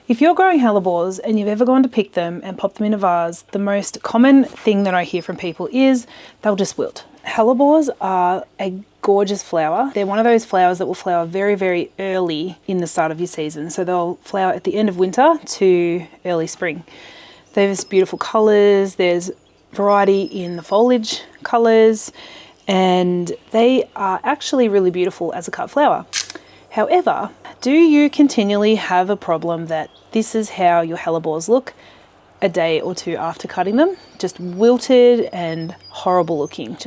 If you're growing hellebores and you've ever gone to pick them and pop them in a vase, the most common thing that I hear from people is they'll just wilt. Hellebores are a gorgeous flower. They're one of those flowers that will flower very, very early in the start of your season. So they'll flower at the end of winter to early spring. There's beautiful colours, there's variety in the foliage colours, and they are actually really beautiful as a cut flower. However, do you continually have a problem that this is how your hellebores look a day or two after cutting them? Just wilted and horrible looking.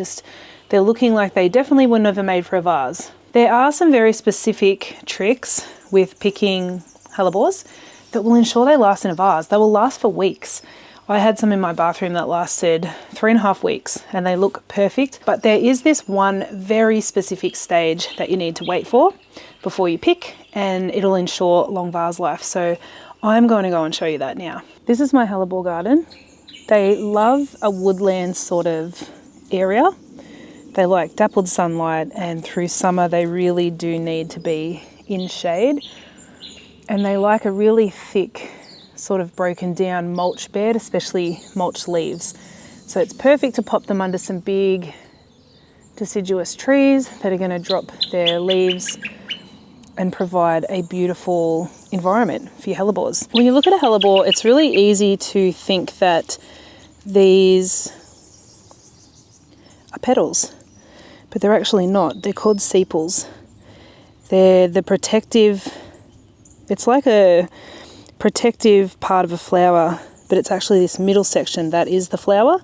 They're looking like they definitely were never made for a vase. There are some very specific tricks with picking hellebores that will ensure they last in a vase. They will last for weeks. I had some in my bathroom that lasted 3.5 weeks and they look perfect, but there is this one very specific stage that you need to wait for before you pick, and it'll ensure long vase life. So I'm going to go and show you that now. This is my hellebore garden. They love a woodland sort of area. They like dappled sunlight, and through summer they really do need to be in shade. And they like a really thick sort of broken down mulch bed, especially mulch leaves. So it's perfect to pop them under some big deciduous trees that are going to drop their leaves and provide a beautiful environment for your hellebores. When you look at a hellebore, it's really easy to think that these are petals, but they're actually not. They're called sepals. They're the protective, it's like a protective part of a flower, but it's actually this middle section that is the flower,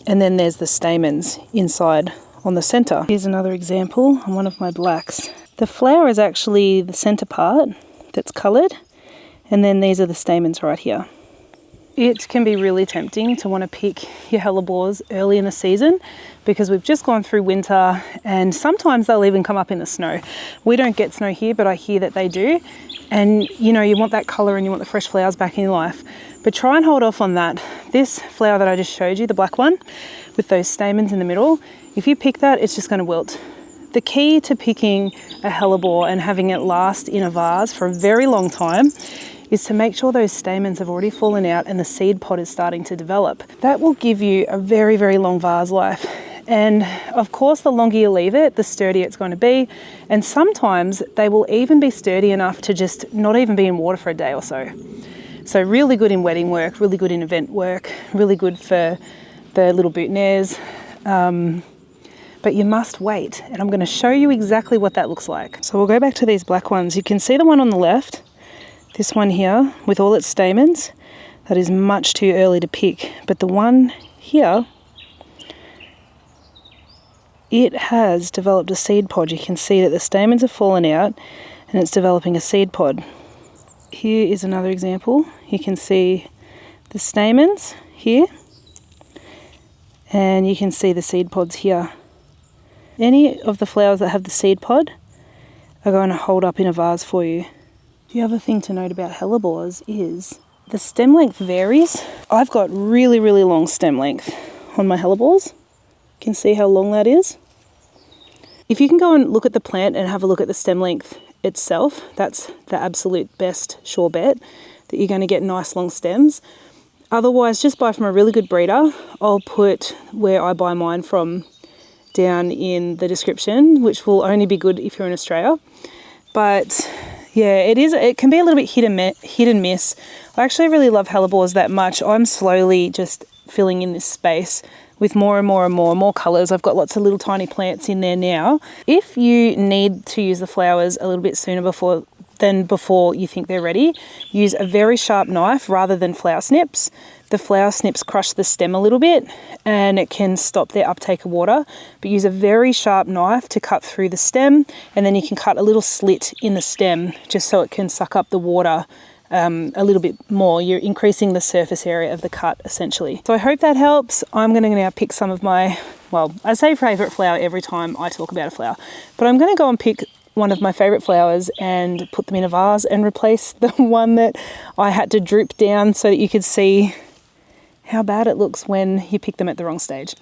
and then there's the stamens inside on the center. Here's another example on one of my blacks. The flower is actually the center part that's colored, and then these are the stamens right here. It can be really tempting to want to pick your hellebores early in the season because we've just gone through winter, and sometimes they'll even come up in the snow. We don't get snow here, but I hear that they do. And you know, you want that color and you want the fresh flowers back in your life, but try and hold off on that. This flower that I just showed you, the black one with those stamens in the middle, if you pick that, it's just going to wilt. The key to picking a hellebore and having it last in a vase for a very long time is to make sure those stamens have already fallen out and the seed pod is starting to develop. That will give you a very, very long vase life. And of course, the longer you leave it, the sturdier it's going to be. And sometimes they will even be sturdy enough to just not even be in water for a day or so. So really good in wedding work, really good in event work, really good for the little boutonnieres. But you must wait. And I'm going to show you exactly what that looks like. So we'll go back to these black ones. You can see the one on the left, this one here with all its stamens, that is much too early to pick. But the one here, it has developed a seed pod. You can see that the stamens have fallen out and it's developing a seed pod. Here is another example. You can see the stamens here and you can see the seed pods here. Any of the flowers that have the seed pod are going to hold up in a vase for you. The other thing to note about hellebores is the stem length varies. I've got really, really long stem length on my hellebores. You can see how long that is. If you can go and look at the plant and have a look at the stem length itself, that's the absolute best sure bet that you're going to get nice long stems. Otherwise, just buy from a really good breeder. I'll put where I buy mine from down in the description, which will only be good if you're in Australia. But yeah, it can be a little bit hit and miss. I actually really love hellebores that much. I'm slowly just filling in this space with more and more and more colours. I've got lots of little tiny plants in there now. If you need to use the flowers a little bit sooner before you think they're ready, use a very sharp knife rather than flower snips. The flower snips crush the stem a little bit and it can stop their uptake of water, but use a very sharp knife to cut through the stem, and then you can cut a little slit in the stem just so it can suck up the water a little bit more. You're increasing the surface area of the cut essentially. So I hope that helps. I'm going to now pick some of my, well, I say favourite flower every time I talk about a flower, but I'm going to go and pick one of my favourite flowers and put them in a vase and replace the one that I had to droop down so that you could see how bad it looks when you pick them at the wrong stage.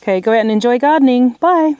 Okay, go out and enjoy gardening. Bye.